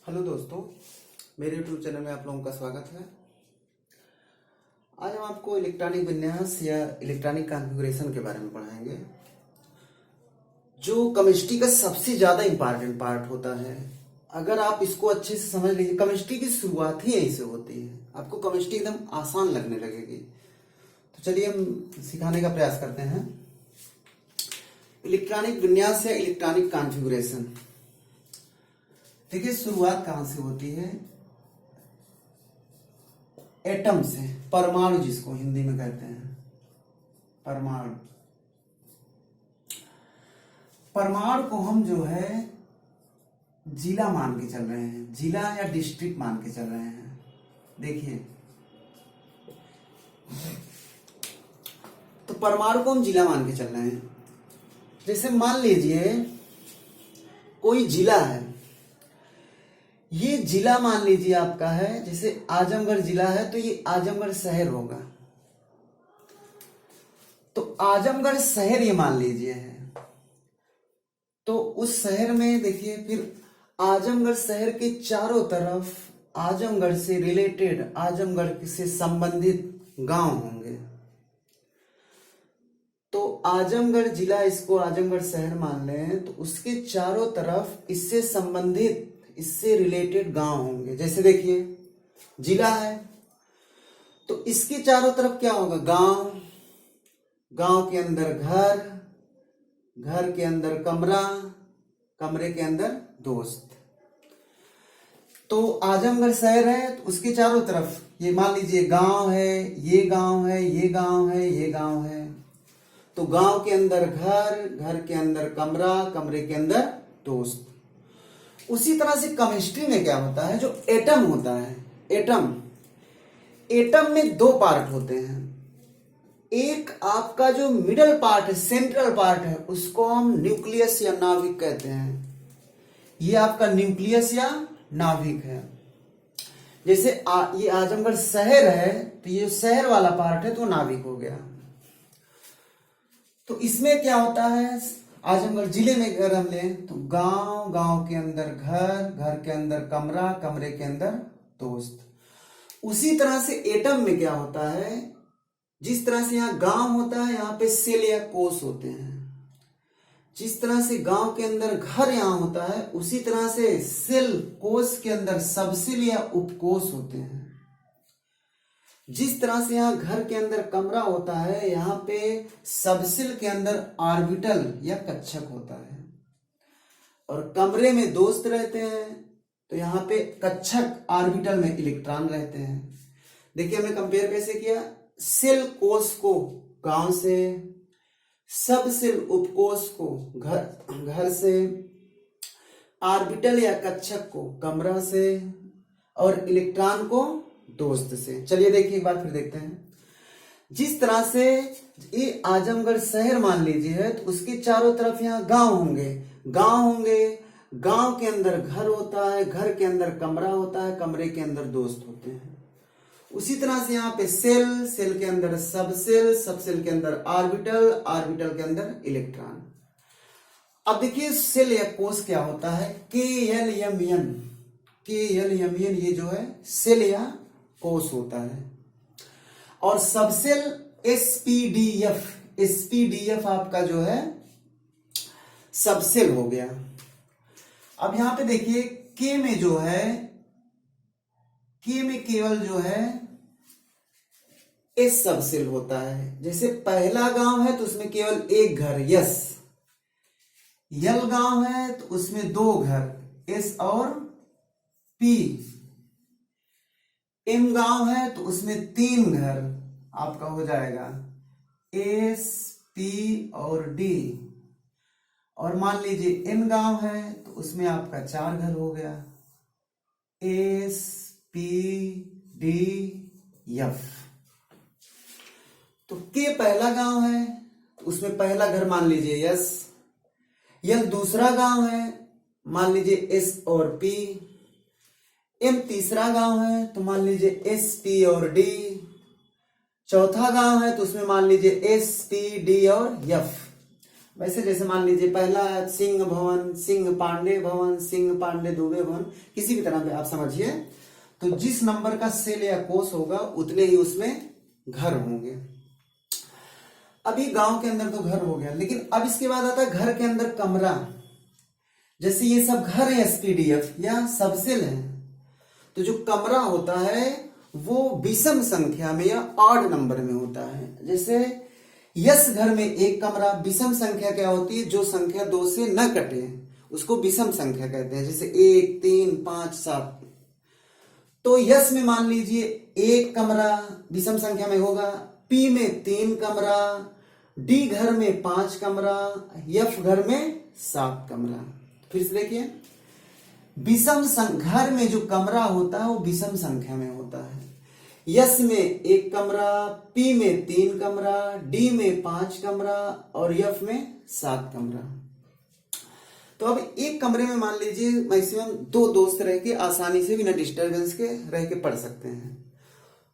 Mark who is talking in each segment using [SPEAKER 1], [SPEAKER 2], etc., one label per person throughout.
[SPEAKER 1] Hello दोस्तों, मेरे YouTube channel में आप लोगों का स्वागत है। आज हम आपको इलेक्ट्रॉनिक विन्यास या इलेक्ट्रॉनिक कॉन्फ़िगरेशन के बारे में पढ़ाएंगे, जो केमिस्ट्री का सबसे ज़्यादा इम्पॉर्टेंट पार्ट होता है। अगर आप इसको अच्छे से समझ लीजिए, केमिस्ट्री की शुरुआत ही यहीं से होती है। आपको केमिस्ट्री एकदम आसान लगने लगेगी। तो चलिए हम सिखाने का प्रयास करते हैं। इलेक्ट्रॉनिक विन्यास या इलेक्ट्रॉनिक कॉन्फ़िगरेशन, देखिए शुरुआत कहां से होती है? एटम से, परमाणु जिसको हिंदी में कहते हैं परमाणु। परमाणु को हम जो है जिला मान के चल रहे हैं, जिला या डिस्ट्रिक्ट मान के चल रहे हैं। देखिए, तो परमाणु को हम जिला मान के चल रहे हैं। जैसे मान लीजिए कोई जिला है, ये जिला मान लीजिए आपका है। जैसे आजमगढ़ जिला है तो ये आजमगढ़ शहर होगा, तो आजमगढ़ शहर ये मान लीजिए है। तो उस शहर में देखिए, फिर आजमगढ़ शहर के चारों तरफ आजमगढ़ से रिलेटेड, आजमगढ़ से संबंधित गांव होंगे। तो आजमगढ़ जिला, इसको आजमगढ़ शहर मान लें, तो उसके चारों तरफ इससे संबंधित, इससे रिलेटेड गांव होंगे। जैसे देखिए जिला है तो इसके चारों तरफ क्या होगा? गांव, गांव के अंदर घर, घर के अंदर कमरा, कमरे के अंदर दोस्त। तो आजमगढ़ शहर है तो उसके चारों तरफ ये मान लीजिए गांव है, ये गांव है, ये गांव है, ये गांव है। तो गांव के अंदर घर, घर के अंदर कमरा, कमरे के अंदर दोस्त। उसी तरह से केमिस्ट्री में क्या होता है? जो एटम होता है, एटम, एटम में दो पार्ट होते हैं। एक आपका जो मिडल पार्ट है, सेंट्रल पार्ट है, उसको हम न्यूक्लियस या नाभिक कहते हैं। ये आपका न्यूक्लियस या नाभिक है। जैसे ये आजमगढ़ शहर है तो ये शहर वाला पार्ट है तो नाभिक हो गया। तो इसमें क्या होता है? आजमगढ़ जिले में अगर हम लें तो गांव, गांव के अंदर घर, घर के अंदर कमरा, कमरे के अंदर दोस्त। उसी तरह से एटम में क्या होता है? जिस तरह से यहाँ गांव होता है, यहाँ पे सेल या कोष होते हैं। जिस तरह से गांव के अंदर घर यहाँ होता है, उसी तरह से सेल, कोष के अंदर सबसेल या उपकोष होते हैं। जिस तरह से यहाँ घर के अंदर कमरा होता है, यहाँ पे सबसेल के अंदर ऑर्बिटल या कक्षक होता है। और कमरे में दोस्त रहते हैं तो यहाँ पे कक्षक, ऑर्बिटल में इलेक्ट्रॉन रहते हैं। देखिए हमने कंपेयर कैसे किया? सेल कोष को गांव से, सबसेल उपकोष को घर से, ऑर्बिटल या कक्षक को कमरा से, और इलेक्ट्रॉन को दोस्त से। चलिए देखिए एक बार फिर देखते हैं। जिस तरह से ये आजमगढ़ शहर मान लीजिए है तो उसके चारों तरफ यहाँ गांव होंगे, गांव होंगे, गांव के अंदर घर होता है, घर के अंदर कमरा होता है, कमरे के अंदर दोस्त होते हैं। उसी तरह से यहाँ पे सेल, सेल के अंदर सबसेल, सबसेल के अंदर ऑर्बिटल, ऑर्बिटल के अंदर इलेक्ट्रॉन। अब देखिए सेल या कोष क्या होता है? KLMN, KLMN ये जो है सेल या कोष होता है। और सबसेल SPDF, SPDF आपका जो है सबसेल हो गया। अब यहां पे देखिए K में जो है, K में केवल जो है S सबसेल होता है। जैसे पहला गांव है तो उसमें केवल एक घर, यस। यल गांव है तो उसमें दो घर, S और P। M गांव है तो उसमें तीन घर, आपका हो जाएगा S, P और D। और मान लीजिए N गांव है तो उसमें आपका चार घर हो गया, S, P, D, F। तो K पहला गांव है तो उसमें पहला घर मान लीजिए S। L दूसरा गांव है, मान लीजिए S और P। M तीसरा गांव है तो मान लीजिए S, P और D। चौथा गांव है तो उसमें मान लीजिए S, P, D और F। वैसे जैसे मान लीजिए पहला है सिंह भवन, सिंह पांडे भवन, सिंह पांडे दुबे भवन, किसी भी तरह पे आप समझिए। तो जिस नंबर का सेल या कोष होगा उतने ही उसमें घर होंगे। अभी गांव के अंदर तो घर हो गया, लेकिन अब इसके बाद आता है घर के अंदर कमरा। जैसे ये सब घर है एसपीडीएफ या सबसेल है, तो जो कमरा होता है वो विषम संख्या में या ऑड नंबर में होता है। जैसे यस घर में एक कमरा, विषम संख्या क्या होती है, जो संख्या 2 से न कटे उसको विषम संख्या कहते हैं, जैसे 1, 3, 5, 7। तो यस में मान लीजिए एक कमरा विषम संख्या में होगा, पी में 3 कमरा, डी घर में 5 कमरा, एफ घर में 7 कमरा। फिर से देखिए, विषम घर में जो कमरा होता है वो विषम संख्या में होता है। यस में एक कमरा, पी में 3 कमरा, डी में 5 कमरा और एफ में 7 कमरा। तो अब एक कमरे में मान लीजिए मैक्सिमम 2 दोस्त रह के आसानी से बिना डिस्टरबेंस के रह के पढ़ सकते हैं।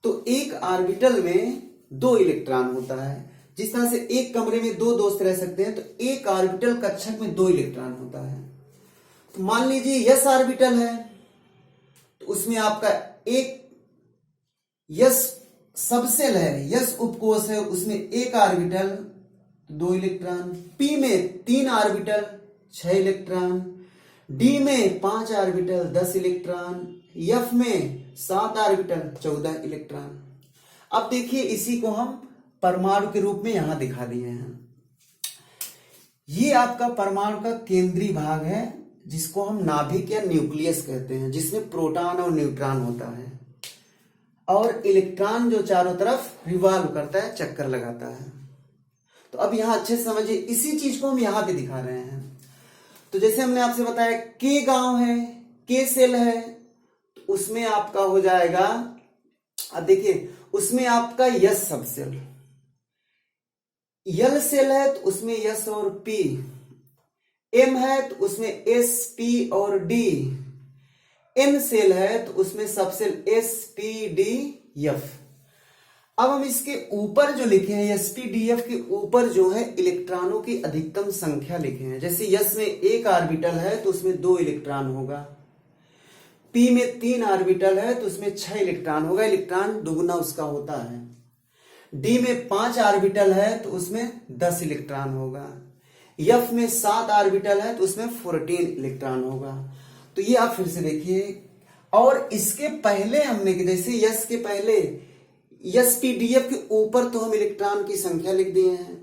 [SPEAKER 1] तो एक ऑर्बिटल में 2 इलेक्ट्रॉन होता है। जिस तरह से एक कमरे में 2 दोस्त रह सकते हैं, तो एक ऑर्बिटल कक्षक में 2 इलेक्ट्रॉन होता है। तो मान लीजिए यस ऑर्बिटल है, तो उसमें आपका एक यस सबसेल है, यस उपकोष है, उसमें एक ऑर्बिटल 2 इलेक्ट्रॉन, पी में 3 ऑर्बिटल 6 इलेक्ट्रॉन, डी में 5 ऑर्बिटल 10 इलेक्ट्रॉन, एफ में 7 ऑर्बिटल 14 इलेक्ट्रॉन। अब देखिए इसी को हम परमाणु के रूप में यहां दिखा दिए हैं। ये आपका परमाणु का केंद्रीय भाग है, जिसको हम नाभिक या न्यूक्लियस कहते हैं, जिसमें प्रोटॉन और न्यूट्रॉन होता है और इलेक्ट्रॉन जो चारों तरफ रिवॉल्व करता है, चक्कर लगाता है। तो अब यहां अच्छे से समझिए, इसी चीज को हम यहां पे दिखा रहे हैं। तो जैसे हमने आपसे बताया के गांव है, के सेल है, तो उसमें आपका हो जाएगा, अब देखिए उसमें आपका यस सबसेल, यल सेल है तो उसमें यस और पी, एम है तो उसमें एस पी और डी, एन सेल है तो उसमें subshell S P D F. अब हम इसके ऊपर जो लिखे हैं एस पी डी एफ के ऊपर जो है इलेक्ट्रॉनों की अधिकतम संख्या लिखे हैं। जैसे यस में एक ऑर्बिटल है तो उसमें 2 इलेक्ट्रॉन होगा, पी में 3 ऑर्बिटल है तो उसमें 6 इलेक्ट्रॉन होगा, इलेक्ट्रॉन दुगुना उसका होता है। डी में 5 ऑर्बिटल है तो उसमें 10 इलेक्ट्रॉन होगा, एफ में 7 ऑर्बिटल है तो उसमें 14 इलेक्ट्रॉन होगा। तो ये आप फिर से देखिए। और इसके पहले हमने जैसे यस के पहले यस पी डी एफ के ऊपर तो हम इलेक्ट्रॉन की संख्या लिख दिए हैं,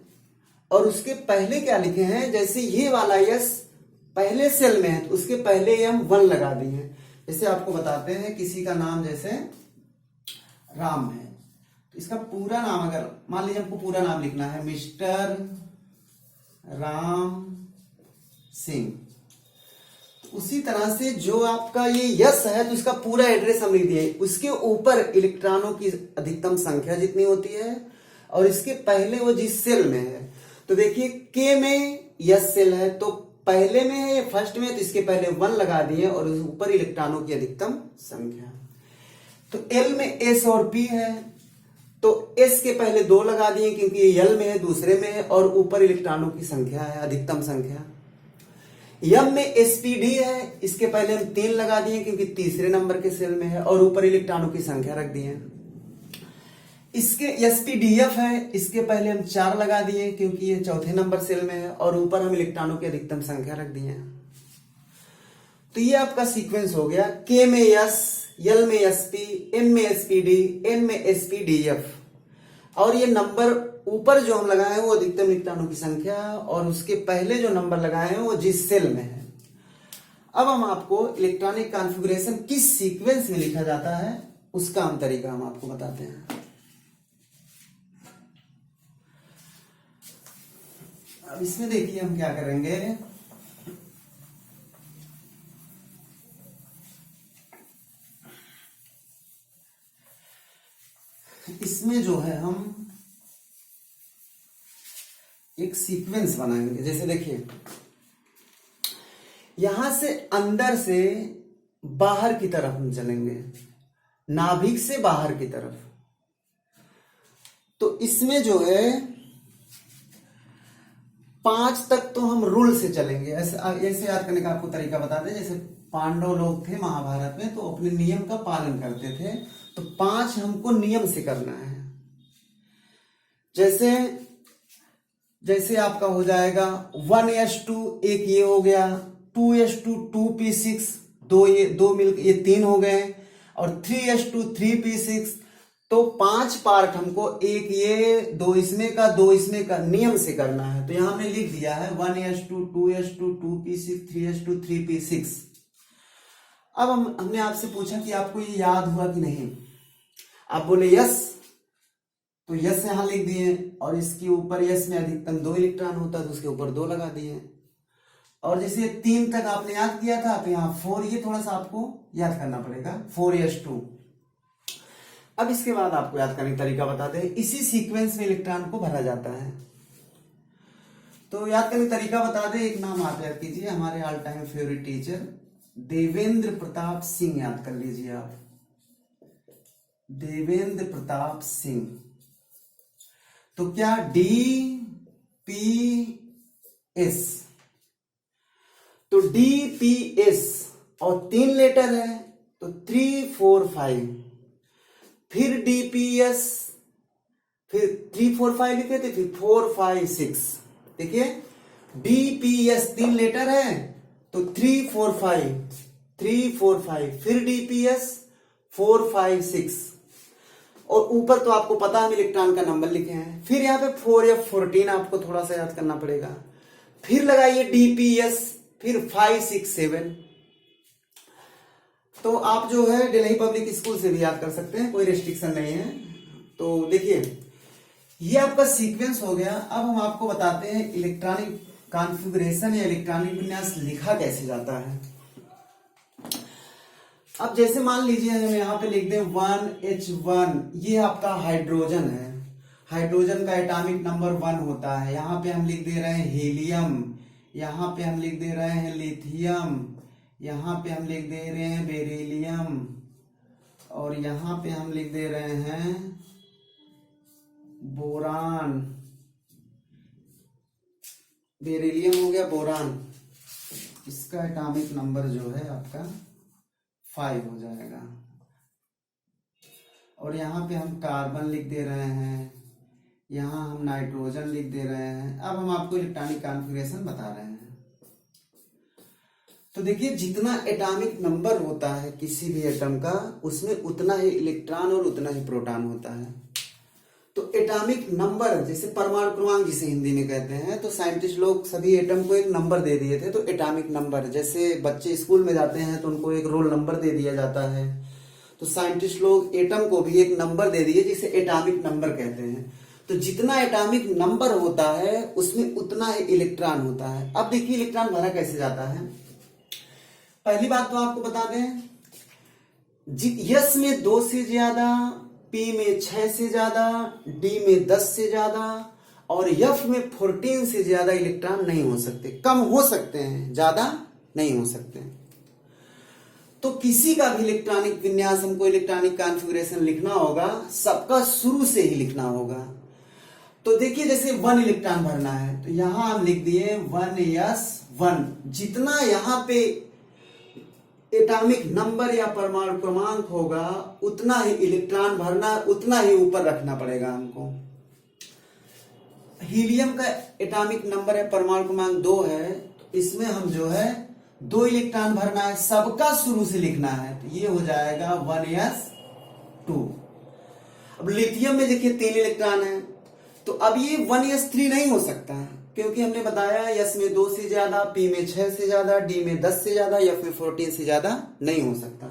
[SPEAKER 1] और उसके पहले क्या लिखे हैं, जैसे ये वाला यस पहले सेल में है तो उसके पहले हम 1 लगा दिए हैं। जैसे आपको बताते हैं, किसी का नाम जैसे राम है, तो इसका पूरा नाम अगर मान लीजिए हमको पूरा नाम लिखना है, मिस्टर राम सिंह, उसी तरह से जो आपका ये यस है तो इसका पूरा एड्रेस हम लिख दिए, उसके ऊपर इलेक्ट्रॉनों की अधिकतम संख्या जितनी होती है और इसके पहले वो जिस सेल में है। तो देखिए के में यस सेल है तो पहले में है, फर्स्ट में, तो इसके पहले 1 लगा दिए और ऊपर इलेक्ट्रॉनों की अधिकतम संख्या। तो एल में एस और पी है तो एस के पहले 2 लगा दिए क्योंकि ये एल में है, दूसरे में है, और ऊपर इलेक्ट्रॉनों की संख्या है अधिकतम संख्या। यम में एसपीडी है, इसके पहले हम 3 लगा दिए क्योंकि तीसरे नंबर के सेल में है और ऊपर इलेक्ट्रॉनों की संख्या रख दी है। इसके एसपीडीएफ है, इसके पहले हम 4 लगा दिए क्योंकि ये चौथे नंबर सेल में है और ऊपर हम इलेक्ट्रॉनों की अधिकतम संख्या रख दी है। तो ये आपका सीक्वेंस हो गया, के में एस, यल में एसपी, एम में एसपीडी, एन में एसपीडीएफ, और ये नंबर ऊपर जो हम लगाए हैं वो अधिकतम इलेक्ट्रॉनों की संख्या, और उसके पहले जो नंबर लगाए हैं वो जिस सेल में है। अब हम आपको इलेक्ट्रॉनिक कॉन्फ़िगरेशन किस सीक्वेंस में लिखा जाता है उसका हम तरीका हम आपको बताते हैं। अब इसमें देखिए हम क्या करेंगे, इसमें जो है हम एक सीक्वेंस बनाएंगे। जैसे देखिए यहां से अंदर से बाहर की तरफ हम चलेंगे, नाभिक से बाहर की तरफ। तो इसमें जो है 5 तक तो हम रूल से चलेंगे। ऐसे याद करने का आपको तरीका बता दें, जैसे पांडव लोग थे महाभारत में तो अपने नियम का पालन करते थे, तो 5 हमको नियम से करना है। जैसे जैसे आपका हो जाएगा 1:2, एक ये हो गया, 2:2 2p6, दो मिल ये 3 हो गए, और 3:2 3p6। तो 5 पार्ट हमको, एक ये, 2 इसमें का, 2 इसमें का, नियम से करना है। तो यहां हमने लिख दिया है 1:2 2:2 2p6 3:2 3p6। अब हमने आपसे पूछा कि आपको ये याद हुआ कि नहीं, आप बोले यस, तो यस यहां लिख दिए, और इसके ऊपर यस में अधिकतम 2 इलेक्ट्रॉन होता है तो उसके ऊपर 2 लगा दिए। और जैसे 3 तक आपने याद किया था, तो यहाँ 4, ये थोड़ा सा आपको याद करना पड़ेगा, 4:2। अब इसके बाद आपको याद करने का तरीका बताते हैं, इसी सीक्वेंस में इलेक्ट्रॉन को भरा जाता है। तो याद करने का तरीका बता दें, एक नाम आप याद कीजिए, हमारे all time favourite teacher Devendra Pratap Singh, याद कर लीजिए आप, देवेंद्र प्रताप सिंह। तो क्या DPS, तो DPS और 3 लेटर है तो 3 4 5, फिर DPS, फिर 3 4 5 लिखे थे, फिर 4 5 6। देखिए DPS 3 लेटर है तो 3 4 5, 3 4 5, फिर DPS 4 5 6, और ऊपर तो आपको पता है इलेक्ट्रॉन का नंबर लिखे हैं। फिर यहाँ पे 4 या 14 आपको थोड़ा सा याद करना पड़ेगा, फिर लगाइए DPS, फिर 5 6 7। तो आप जो है दिल्ली पब्लिक स्कूल से भी याद कर सकते हैं, कोई रेस्ट्रिक्शन नहीं है। तो देखिए ये आपका सीक्वेंस हो गया। अब हम आपको बताते हैं इलेक्ट्रॉनिक कॉन्फ़िगरेशन या इलेक्ट्रॉनिक विन्यास लिखा कैसे जाता है। अब जैसे मान लीजिए हम यहाँ पे लिख दें 1H1, ये आपका हाइड्रोजन है, हाइड्रोजन का एटॉमिक नंबर 1 होता है। यहाँ पे हम लिख दे रहे हैं हीलियम, यहाँ पे हम लिख दे रहे हैं लिथियम, यहाँ पे हम लिख दे रहे हैं बेरिलियम, और यहाँ पे हम लिख दे रहे हैं बोरान। बेरिलियम हो गया, बोरान, इसका एटॉमिक नंबर जो है आपका 5 हो जाएगा। और यहाँ पे हम कार्बन लिख दे रहे हैं, यहाँ हम नाइट्रोजन लिख दे रहे हैं। अब हम आपको इलेक्ट्रॉनिक कॉन्फ़िगरेशन बता रहे हैं। तो देखिए जितना एटॉमिक नंबर होता है किसी भी एटम का, उसमें उतना ही इलेक्ट्रॉन और उतना ही प्रोटॉन होता है। तो एटॉमिक नंबर, जैसे परमाणु क्रमांक जिसे हिंदी में कहते हैं, तो साइंटिस्ट लोग सभी एटम को एक नंबर दे दिए थे। तो एटॉमिक नंबर, जैसे बच्चे स्कूल में जाते हैं तो उनको एक रोल नंबर दे दिया जाता है, तो साइंटिस्ट लोग एटम को भी एक नंबर दे दिए जिसे एटॉमिक नंबर कहते हैं। तो जितना एटॉमिक नंबर होता है उसमें उतना ही इलेक्ट्रॉन होता है। अब देखिए इलेक्ट्रॉन भरा कैसे जाता है। पहली बात तो आपको बता दें, यस में 2 से ज्यादा, P में 6 से ज्यादा, D में 10 से ज्यादा, और F में 14 से ज्यादा इलेक्ट्रॉन नहीं हो सकते। कम हो सकते हैं, ज्यादा नहीं हो सकते। तो किसी का भी इलेक्ट्रॉनिक विन्यास, हमको इलेक्ट्रॉनिक कॉन्फ़िगरेशन लिखना होगा, सबका शुरू से ही लिखना होगा। तो देखिए जैसे 1 इलेक्ट्रॉन भरना है, तो यहां हम लिख दिए 1s1। जितना यहां पे एटॉमिक नंबर या परमाणु क्रमांक होगा उतना ही इलेक्ट्रॉन भरना, उतना ही ऊपर रखना पड़ेगा हमको। हीलियम का एटॉमिक नंबर है, परमाणु क्रमांक 2 है, तो इसमें हम जो है 2 इलेक्ट्रॉन भरना है, सबका शुरू से लिखना है। तो ये हो जाएगा 1s2। अब लिथियम में देखिए 3 इलेक्ट्रॉन है, तो अब ये 1s3 नहीं हो सकता है, क्योंकि हमने बताया यस में 2 से ज्यादा, P में 6 से ज्यादा, D में 10 से ज्यादा, F में 14 से ज्यादा नहीं हो सकता।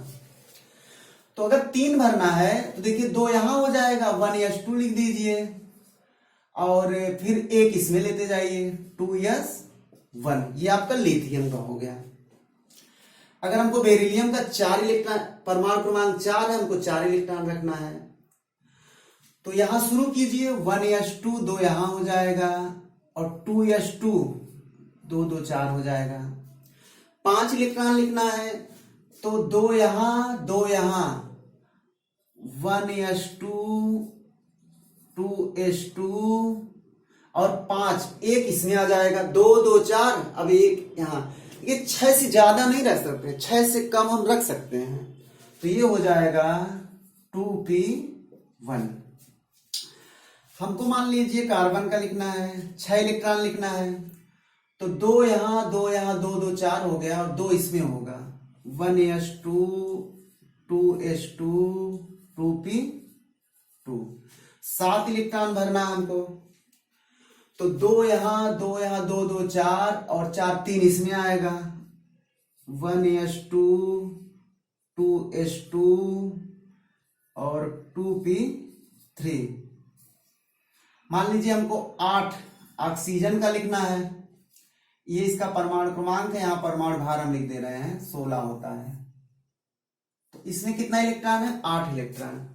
[SPEAKER 1] तो अगर 3 भरना है तो देखिए 2 यहां हो जाएगा, 1s2 लिख दीजिए, और फिर एक इसमें लेते जाइए 2s1। ये आपका लिथियम का हो गया। अगर हमको बेरिलियम का 4 इलेक्ट्रॉन, परमाणु क्रमांक 4 है, हमको 4 इलेक्ट्रॉन रखना है, तो यहां शुरू कीजिए 1s2, 2 यहां हो जाएगा, और 2s2, 2 2 4 हो जाएगा। 5 इलेक्ट्रॉन लिखना है, तो 2 यहां, 2 यहां, 1s2, 2s2, और 5, एक इसमें आ जाएगा, 2 2 4, अब एक यहाँ। ये 6 से ज्यादा नहीं रख सकते, 6 से कम हम रख सकते हैं। तो ये हो जाएगा 2p1। हमको मान लीजिए कार्बन का लिखना है, 6 इलेक्ट्रॉन लिखना है, तो 2 यहाँ 2 यहाँ, 2 2 4 हो गया और 2 इसमें होगा, 1s2 2s2 2p2। 7 इलेक्ट्रॉन भरना है हमको, तो 2 यहाँ 2 यहाँ, 2 2 4 और 4 3 इसमें आएगा, 1s2 2s2 और 2p3। मान लीजिए हमको 8 ऑक्सीजन का लिखना है, ये इसका परमाणु क्रमांक है, यहां परमाणु भार हम लिख दे रहे हैं 16 होता है। तो इसमें कितना इलेक्ट्रॉन है, 8 इलेक्ट्रॉन।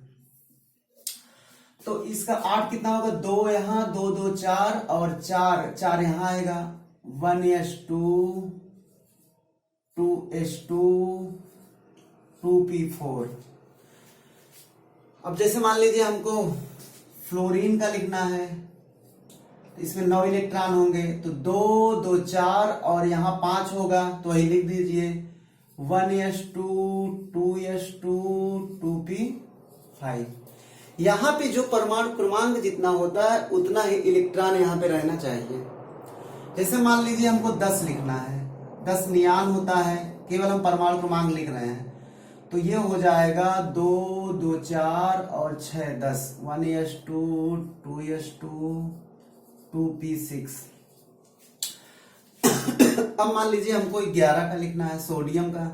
[SPEAKER 1] तो इसका 8 कितना होगा, 2 यहाँ 2 2 4 और 4 यहां आएगा, 1s2 2s2 2p4। अब जैसे मान लीजिए हमको फ्लोरीन का लिखना है, तो इसमें 9 इलेक्ट्रॉन होंगे, तो 2 2 4 और यहां 5 होगा, तो वही लिख दीजिए 1s2 2s2 2p5। यहां पे जो परमाणु क्रमांक जितना होता है उतना ही इलेक्ट्रॉन यहां पे रहना चाहिए। जैसे मान लीजिए हमको 10 लिखना है, 10 नियान होता है, केवल हम परमाणु क्रमांक लिख रहे हैं, तो ये हो जाएगा 2 2 4 और 6 10, 1s2 2s2 2p6। अब मान लीजिए हमको 11 का लिखना है, सोडियम का,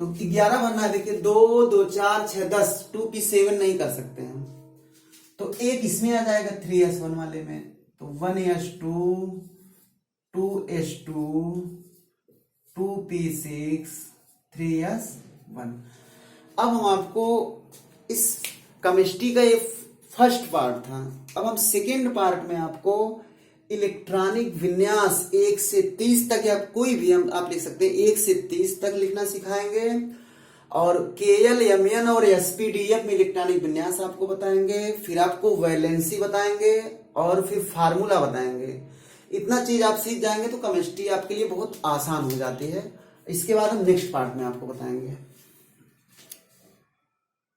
[SPEAKER 1] तो 11 भरना है। देखिए 2 2 4 6 10, 2p7 नहीं कर सकते हम, तो एक इसमें आ जाएगा 3s1 वाले में, तो 1s2 2s2 2p6 3s1। अब हम आपको इस केमिस्ट्री का ये फर्स्ट पार्ट था, अब हम सेकेंड पार्ट में आपको इलेक्ट्रॉनिक विन्यास 1 से 30 तक, या कोई भी हम आप लिख सकते हैं, 1 से 30 तक लिखना सिखाएंगे। और KL MN और SPDF में इलेक्ट्रॉनिक विन्यास आपको बताएंगे, फिर आपको वैलेंसी बताएंगे और फिर फार्मूला बताएंगे। इतना चीज आप सीख जाएंगे तो केमिस्ट्री आपके लिए बहुत आसान हो जाती है। इसके बाद हम नेक्स्ट पार्ट में आपको बताएंगे।